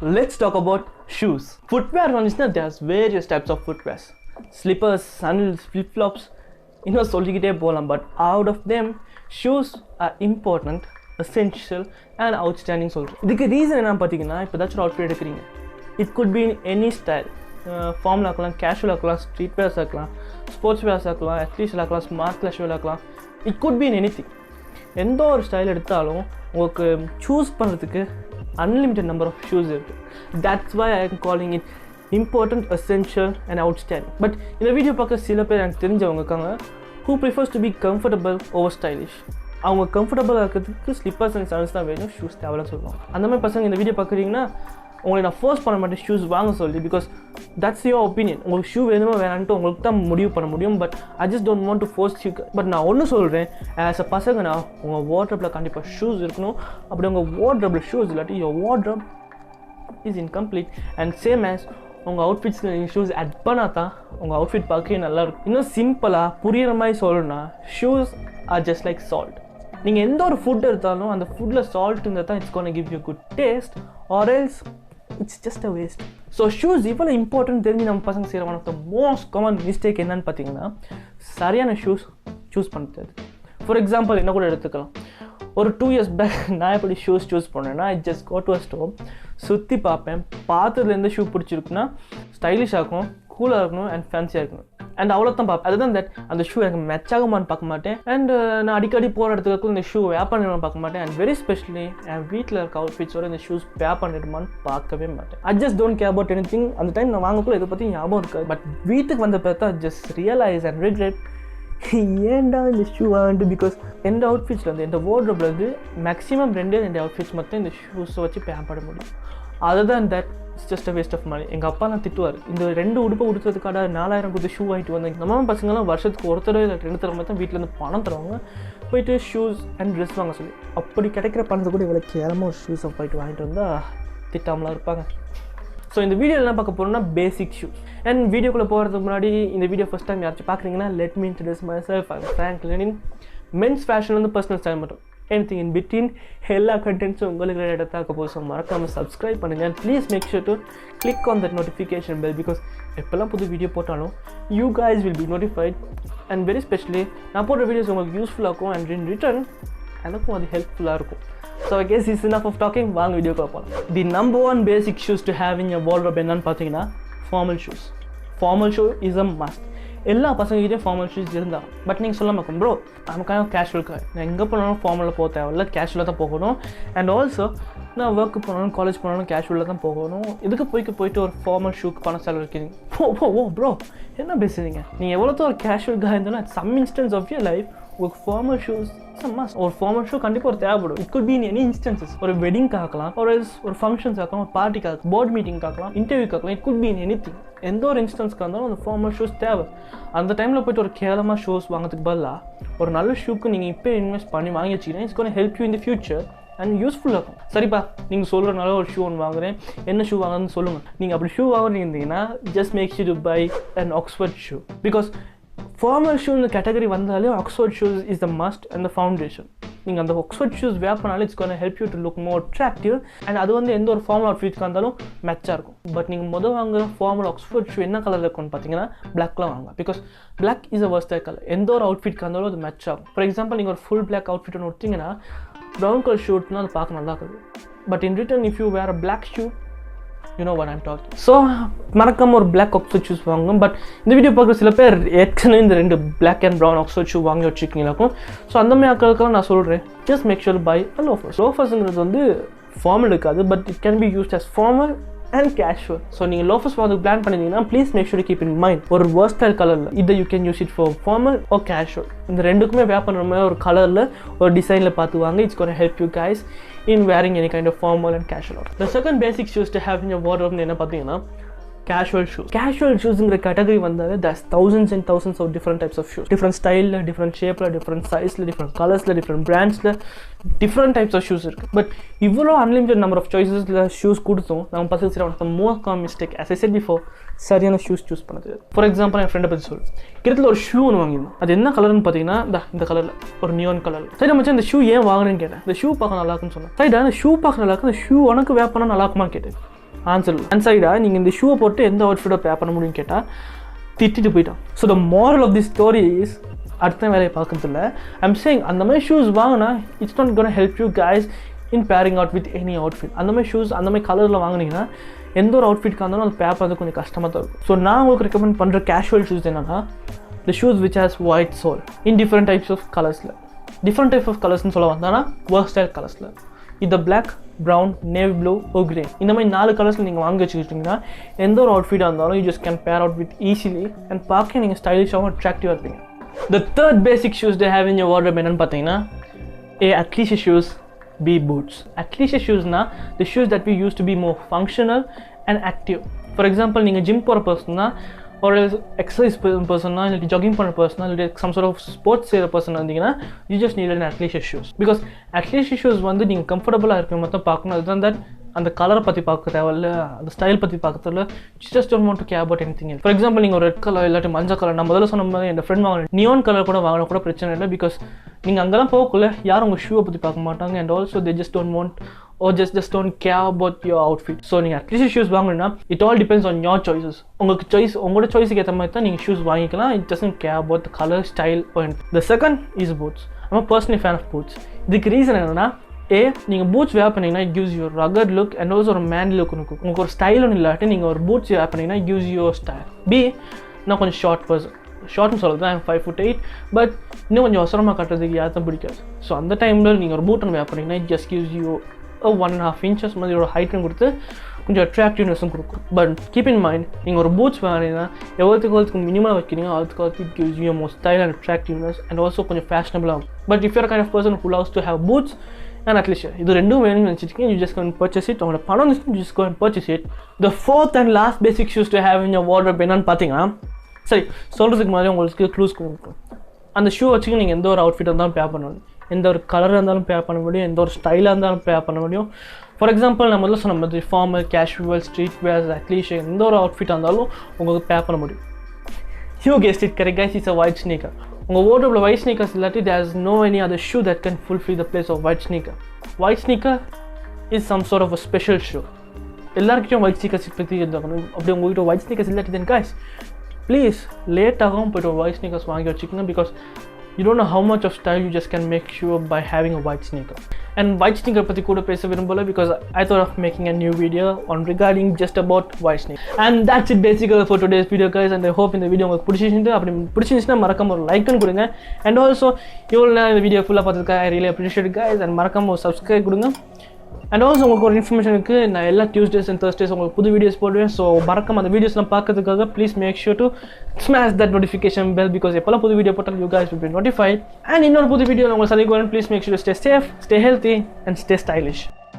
let's talk about shoes. Footwear, there's various types of footwear. Slippers, sandals, flip-flops, but out of them, shoes are important, essential and outstanding. The reason is outfit. It could be in any style. Formal, casual, streetwear, sportswear, athleisure, smart casual. It could be in anything. எந்த ஒரு style எடுத்தாலும் உங்களுக்கு choose பண்ணுறதுக்கு unlimited number of shoes இருக்கு. That's why I am calling it important, essential and outstanding. But இந்த video பார்க்க சில பேர் எனக்கு தெரிஞ்சவங்க இருக்காங்க who prefers to be comfortable over stylish. அவங்க கம்ஃபர்டபுளாக இருக்கிறதுக்கு ஸ்லிப்பர்ஸ் அண்ட் சாண்டல்ஸ் தான் வேணும், ஷூஸ் தேவைன்னு சொல்லுவாங்க. அந்த மாதிரி பசங்க இந்த வீடியோ பார்க்குறீங்கன்னா உங்களை நான் ஃபோர்ஸ் பண்ண மாட்டேன் ஷூஸ் வாங்க சொல்லி, பிகாஸ் தட்ஸ் யுவர் ஒப்பீனியன். உங்களுக்கு ஷூ வேணுமோ வேணான்ட்டு உங்களுக்கு தான் முடிவு பண்ண முடியும். But I just don't want to force you. But நான் ஒன்று சொல்கிறேன், ஆஸ் அ பசங்க நான் உங்கள் வார்ட்ரோப்பில் கண்டிப்பாக ஷூஸ் இருக்கணும். அப்படி உங்கள் வார்ட்ரோப்பில் ஷூஸ் இல்லாட்டி your wardrobe is incomplete. And same as உங்கள் அவுட்ஃபிட்ஸில் நீங்கள் ஷூஸ் ஆட் பண்ணால் தான் உங்கள் அவுட்ஃபிட் பார்க்கவே நல்லாயிருக்கும். இன்னும் சிம்பிளாக புரிகிற மாதிரி சொல்லணும்னா shoes are just like salt. நீங்கள் எந்த ஒரு ஃபுட் எடுத்தாலும் அந்த ஃபுட்டில் சால்ட் இருந்தால் தான் it's gonna give you good taste, or else it's just a waste. So shoes இவ்வளோ இம்பார்ட்டன்ட் தெரிஞ்சு நம்ம பசங்க செய்கிற one of the most common mistake என்னன்னு பார்த்தீங்கன்னா சரியான ஷூஸ் சூஸ் பண்ணுறது. ஃபார் எக்ஸாம்பிள் என்ன கூட எடுத்துக்கலாம். ஒரு 2 years பேக் நான் எப்படி ஷூஸ் சூஸ் பண்ணேன்னா I just go to a store, சுற்றி பார்ப்பேன், பார்த்ததுல எந்த ஷூ பிடிச்சிருக்குன்னா ஸ்டைலிஷாக இருக்கணும், கூலாக இருக்கணும் அண்ட் ஃபேன்சியாக இருக்கணும். அண்ட் அவ்வளோ தான் பார்ப்பேன். அதுதான் தட் அந்த ஷூ எனக்கு மேட்ச் ஆகுமான்னு பார்க்க மாட்டேன். அண்ட் நான் அடிக்கடி போகிற இடத்துக்கு இந்த ஷூ வேர் பண்ணிடுமான்னு பார்க்க மாட்டேன். அண்ட் வெரி ஸ்பெஷலி என் வீட்டில் இருக்க அவுட்ஃபிட்ஸோட இந்த ஷூஸ் வேர் பண்ணிடுமான்னு பார்க்கவே மாட்டேன். I just don't care about anything. அந்த டைம் நான் வாங்கக்குள்ள இதை பற்றி ஞாபகம் இருக்காது. பட் வீட்டுக்கு வந்த பார்த்தா ஜஸ்ட் ரியலைஸ் அண்ட் ரிக்ரெட் ஏன்டா இந்த ஷூ வாங்கிட்டு. பிகாஸ் எந்த அவுட்ஃபிட்ஸில் வந்து எந்த வார்ட்ரோப்ல இருந்து மேக்ஸிமம் 2 அவுட்ஃபிட்ஸ் மட்டும் இந்த ஷூஸை வச்சு பேர் பண்ண முடியும். அதுதான் that it's just a waste of money. எங்கள் அப்பா நான் திட்டுவார், இந்த 2 உடுப்பை உடுத்துறதுக்காக 4000 கொடுத்து ஷூ வாங்கிட்டு வந்தேன். நம்ம பசங்களாம் வருஷத்துக்கு ஒரு தடவை இல்லை 2 தடவை தான் வீட்டிலேருந்து பணம் தருவாங்க போயிட்டு ஷூஸ் அண்ட் ட்ரெஸ் வாங்க சொல்லி. அப்படி கிடைக்கிற பணத்தை கூட இவ்வளோ கேரமாக ஒரு ஷூஸை போயிட்டு வாங்கிட்டு வந்தால் திட்டாமலாம் இருப்பாங்க. ஸோ இந்த வீடியோவில் என்ன பார்க்க போகிறோம்னா பேசிக் ஷூஸ். அண்ட் வீடியோக்குள்ளே போகிறதுக்கு முன்னாடி இந்த வீடியோ ஃபஸ்ட் டைம் யாராச்சும் பார்க்குறீங்கன்னா let me introduce myself. I am Frank Lenin. Men's ஃபேஷன்லேருந்து பர்சனல் ஸ்டைல் மட்டும் anything in between எல்லா கண்டென்ட்ஸும் உங்களுக்கு ரிலேட்டடாக இருக்க போது. ஸோ மறக்காமல் சப்ஸ்கிரைப் பண்ணுங்கள். And please make sure to click on that notification bell, because எப்போல்லாம் புது வீடியோ போட்டாலும் you guys will be notified. And very specially நான் போடுற வீடியோஸ் உங்களுக்கு யூஸ்ஃபுல்லாக இருக்கும் அண்ட் இன் ரிட்டர்ன் எனக்கும் அது ஹெல்ப்ஃபுல்லாக இருக்கும். So I guess is enough of talking. வாங்க வீடியோக்கு போகலாம். The number 1 basic shoes to have in your wardrobe என்னன்னு பார்த்தீங்கன்னா formal shoes. Formal shoe is a must. எல்லா பசங்ககிட்டே ஃபார்மல் ஷூஸ் இருந்தால் பட் நீங்கள் சொல்ல மாட்டோம் ப்ரோ நமக்காக கேஷுவலுக்கு நான் எங்கே போனாலும் ஃபார்மலில் போக தேவையில்ல, கேஷுவலாக தான் போகணும். அண்ட் ஆல்சோ நான் ஒர்க்கு போனாலும் காலேஜ் போனாலும் கேஷுவலாக தான் போகணும். இதுக்கு போயிட்டு ஒரு ஃபார்மல் ஷூக்கு பணம் செலவழிக்கிறீங்க. ஓ ப்ரோ என்ன பேசுகிறீங்க? நீங்கள் எவ்வளோத்தோ ஒரு கேஷுவலுக்காக இருந்தாலும் at some instance of your life உங்களுக்கு ஃபார்மல் ஷூஸ் மஸ்ட். ஒரு ஃபார்மல் ஷூ கண்டிப்பாக ஒரு தேவைப்படும். It could be in any instances. ஒரு வெட்டிங்க்கு ஆக்கலாம், ஒரு ஃபங்க்ஷன்ஸ் ஆக்கலாம், ஒரு பார்ட்டிக்காக, போர்ட் மீட்டிங்க்கு ஆக்கலாம், இன்டர்வியூக்கு ஆக்கலாம். It could be in anything. எந்த ஒரு இன்ஸ்டன்ஸ்க்கு இருந்தாலும் அந்த ஃபார்மல் ஷூஸ் தேவை. அந்த டைமில் போய்ட்டு ஒரு கேவலமாக ஷூஸ் வாங்கிறதுக்கு பதிலாக ஒரு நல்ல ஷூக்கு நீங்கள் இப்போ இன்வெஸ்ட் பண்ணி வாங்கி வச்சிங்கன்னா it's gonna help you in the future and யூஸ்ஃபுல்லாக இருக்கும். சரிப்பா நீங்கள் சொல்கிறனால ஒரு ஷூ ஒன்று வாங்குறேன், என்ன ஷூ வாங்குறதுன்னு சொல்லுங்கள். நீங்கள் அப்படி ஷூ வாங்குறீங்கன்னா just make sure to buy and Oxford shoe. Because formal shoe இந்த கேட்டகரி வந்தாலே Oxford shoes is the must and the foundation. நீங்கள் அந்த ஆக்ஸ்ஃபோர்ட் ஷூஸ் வேர் பண்ணாலே it's gonna help you to look more attractive. And அது வந்து எந்த ஒரு formal அவுட்ஃபிட்ஸ்க்கு இருந்தாலும் மேட்சாக இருக்கும். பட் நீங்கள் வாங்குற ஃபார்மல் ஆக்ஸ்ஃபோர்ட் ஷூ என்ன கலரில் இருக்கும்னு பார்த்தீங்கன்னா பிளாக்லாம் வாங்க. Because black is a versatile colour. எந்த ஒரு அவுட்ஃபிட்க்கு இருந்தாலும் அது மேட்ச் ஆகும். ஃபார் எக்ஸாம்பிள் நீங்கள் ஒரு ஃபுல் பிளாக் அவுட்ஃபிட் ஒன்று விட்டிங்கன்னா ப்ரௌன் கலர் ஷூட்னா அது பார்க்க நல்லா இருக்குது. But in return if you wear a black shoe you know what I'm talking. So மறக்காமல் ஒரு பிளாக் ஆக்ஸ்ஃபோர்ட் ஷூஸ் வாங்குங்க. பட் இந்த வீடியோ பார்க்குற சில பேர் ஏற்கனவே இந்த 2 black and brown Oxford shoe வாங்கி வச்சுருக்கீங்களாக்கும். ஸோ அந்த மாதிரி ஆட்களுக்கெல்லாம் நான் சொல்கிறேன் just make sure buy a loafers. லோஃபர்ஸுங்கிறது வந்து ஃபார்மல் இருக்காது, but it can be used as formal and casual. So நீங்கள் லோஃபர்ஸ் வாங்க பிளான் பண்ணிங்கன்னா please make sure keep in mind ஒரு வெர்ஸ்டைல் கலரில் இதை you can use it for formal or casual. இந்த ரெண்டுக்குமே வேர் பண்ணுற மாதிரி ஒரு கலரில் ஒரு டிசைனில் பார்த்து வாங்க. It's gonna help you guys in wearing any kind of formal and casual outfit. The second basic shoes to have in your wardrobe என்ன பார்த்தீங்கன்னா casual shoes. Casual shoesங்கிற கேட்டகரி வந்தாலே there's thousands and thousands of different types of shoes. Different style, different shape, different size, different colors, different brands, different types of shoes இருக்கு. But இவ்வளோ unlimited number of choices shoes கொடுத்தோம் நம்ம பசங்க செய்கிற one of the most common mistake as I said before சரியான shoes choose பண்ணது. For example என் ஃப்ரெண்டை பற்றி சொல்லு, கிட்டத்தில் ஒரு ஷூ ஒன்று வாங்கியிருந்தோம். அது என்ன கலர்னு பார்த்தீங்கன்னா இந்த கலரில் ஒரு நியான் கலரில். சரி மச்சான் இந்த ஷூ ஏன் வாங்குறேன்னு கேட்டேன். இந்த ஷூ பார்க்க நல்லா இருக்குன்னு சொன்னேன். சரிடா இந்த ஷூ பார்க்க நல்லா இருக்கு, இந்த ஷூ உனக்கு வேர் பண்ணால் நல்லா இருக்குமான்னு கேட்டேன். ஆன்சர் ஆன்சைடா நீங்கள் இந்த ஷூவை போட்டு எந்த அவுட்ஃபிட்டை பேர் பண்ண முடியும்னு கேட்டால் திட்டிட்டு போயிட்டான். So the moral of the story is அடுத்த வேலையை பார்க்கறதில்ல. ஐம் சேயிங் அந்த மாதிரி ஷூஸ் வாங்கினா it's not gonna help you guys in pairing out with any outfit. அந்த மாதிரி ஷூஸ் அந்த மாதிரி கலரில் வாங்கினீங்கன்னா எந்த ஒரு அவுட்ஃபிட்காக இருந்தாலும் அது பேர் பண்ணுறது கொஞ்சம் கஷ்டமாக தான் இருக்கும். ஸோ நான் உங்களுக்கு ரெக்கமெண்ட் பண்ணுற கேஷுவல் ஷூஸ் என்னன்னா the shoes which has white sole in different types of கலர்ஸில். டிஃப்ரெண்ட் டைப் ஆஃப் கலர்ஸ்னு சொல்ல வந்தால் வெர்ஸ்டைல் கலர்ஸில் இது black, brown, navy blue, or grey, இந்த மாதிரி 4 கலர்ஸில் நீங்கள் வாங்கி வச்சுக்கிட்டிங்கன்னா எந்த ஒரு அவுட்ஃபிட்டாக இருந்தாலும் யூ ஜஸ்ட் கேன் பேர் அவுட் வித் ஈஸிலி அண்ட் பார்க்க நீங்கள் ஸ்டைலிஷாகவும் அட்ராக்டிவாக இருப்பீங்க. The third basic shoes they have in your wardrobe என்னென்னு பார்த்தீங்கன்னா athleisure shoes, B boots. Athleisure shoesனா the shoes that we use to be more functional and active. For example, நீங்கள் gym போகிற பர்சன்னா ஒரு exercise பர்சன்னா இல்லை ஜாகிங் பண்ணுற பர்சனா இல்லை சம் சார்ட் ஆஃப் ஸ்போர்ட்ஸ் செய்கிற பர்சன் இருந்தீங்கன்னா you just need an athleisure shoes. Because athleisure shoes வந்து நீங்கள் கம்ஃபர்டபுளாக இருக்கிற மட்டும் பார்க்கணும். அதுதான் தட் அந்த கலரை பற்றி பார்க்க தேவையில்ல, அந்த ஸ்டைல் பற்றி பார்க்கறதுல just don't want to care about anything else. For example நீங்கள் ஒரு ரெட் கலர் இல்லாட்டி மஞ்சள் கலர், நான் முதல்ல சொன்ன மாதிரி என் ஃப்ரெண்ட் வாங்கின நியான் கலர் கூட வாங்கினா கூட பிரச்சனை இல்லை. பிகாஸ் நீங்கள் அங்கெல்லாம் போகக்குள்ள யாரும் உங்கள் ஷூவை பற்றி பார்க்க மாட்டாங்க. And also they just don't want or just don't care about your outfit. So நீங்கள் athleisure shoes வாங்கினா it all depends on your choices. உங்களுக்கு சாய்ஸ், உங்களோட சாய்ஸுக்கு ஏற்ற மாதிரி தான் நீங்கள் ஷூஸ் வாங்கிக்கலாம். It doesn't care about the color, style or anything. The second is boots. I'm a personally fan of boots. இதுக்கு ரீசன் என்னன்னா நீங்கள் பூட்ஸ் வேர் பண்ணிங்கன்னா it gives you a rugged look and also ஒரு manly look இருக்கும். உங்களுக்கு ஒரு style ஒன்று இல்லாட்டி நீங்கள் ஒரு பூட்ஸ் வேர் பண்ணிங்கன்னா it gives you a style. B, நான் கொஞ்சம் ஷார்ட் பர்சன். ஷார்ட்னு சொல்கிறது தான் 5'8", பட் இன்னும் கொஞ்சம் அவசரமாக கட்டுறதுக்கு யாருக்கும் பிடிக்காது. ஸோ அந்த டைமில் நீங்கள் ஒரு பூட் ஒன்று வேர் பண்ணிங்கன்னா it just gives you 1.5 inches மாதிரி ஒரு ஹைட்டும் கொடுத்து கொஞ்சம் அட்ராக்டிவ்னஸும் கொடுக்கும். பட் கீப் இன் மைண்ட் நீங்கள் ஒரு பூட்ஸ் வாங்கினீங்கன்னா எவ்வளோத்துக்கு மினிமம் வைக்கிறீங்க அதுக்கு it gives you more style and attractiveness and also கொஞ்சம் ஃபேஷனபிளாகும். But if your kind of person who loves to have boots and athleisure, இது ரெண்டும் வேணும்னு நினச்சிருக்கீங்க, you just can purchase it. உங்களோட பணம் you just can purchase it. The fourth and last basic shoes to have in your wardrobe என்னன்னு பார்த்தீங்கன்னா, சரி சொல்கிறதுக்கு மாதிரி உங்களுக்கு க்ளூஸ் கொடுக்கும். அந்த ஷூ வச்சுக்க நீங்கள் எந்த ஒரு அவுட்ஃபிட் இருந்தாலும் பேர் பண்ணணும், எந்த ஒரு கலராக இருந்தாலும் பேர் பண்ண முடியும், எந்த ஒரு ஸ்டைலாக இருந்தாலும் பேர் பண்ண முடியும். ஃபார் எக்ஸாம்பிள் நம்ம முதல்ல சொன்ன மாதிரி formal, casual, street wears, athleisure எந்த ஒரு அவுட்ஃபிட்டாக இருந்தாலும் உங்களுக்கு பேர் பண்ண முடியும். You guessed it correct guys, it's a white sneaker. உங்கள் வார்ட்ரோப்ல ஒயிட் ஸ்னீக்கர்ஸ் இல்லாட்டி there is no any other shoe that can fulfil the place of white sneaker. White sneaker is some sort of a special shoe. எல்லாருக்கிட்டையும் white sneakers பற்றி இருந்தாக்கணும். அப்படி உங்கள்கிட்ட white sneakers இல்லாட்டி தென் guys please லேட்டாகவும் போய்ட்டு white sneakers வாங்கி வச்சுக்கோங்க. Because you don't know how much of style you just can make sure by having a white sneaker. And white sneaker பத்தி கூட பேச விரும்பல because I thought of making a new video on regarding just about white sneaker. And that's it basically for today's video guys, and I hope இந்த video உங்களுக்கு பிடிச்சிருந்துச்சு. அப்படி பிடிச்சிருந்துச்சுன்னா மறக்காம ஒரு லைக் கொடுங்க. And also இவ்வளோ நேரம் இந்த வீடியோ ஃபுல்லாக பார்த்துருக்கேன், I really appreciate it guys. And மறக்காம ஒரு சப்ஸ்கிரைப் கொடுங்க. அண்ட் ஆல்சோ உங்களுக்கு ஒரு இன்ஃபர்மேஷன் இருக்குது, நான் எல்லா டியூஸ்டேஸ் அண்ட் தர்ஸ்டேஸ் உங்களுக்கு புது வீடியோஸ் போடுவேன். ஸோ மறக்காம அந்த வீடியோஸ்லாம் பார்க்கறதுக்காக please make sure to smash that notification bell, because எப்போல்லாம் புது வீடியோ போட்டால் you guys will be notified. And இன்னொரு புது வீடியோ உங்களுக்கு சந்திக்க வரேன். Please make sure to stay safe, stay healthy and stay stylish.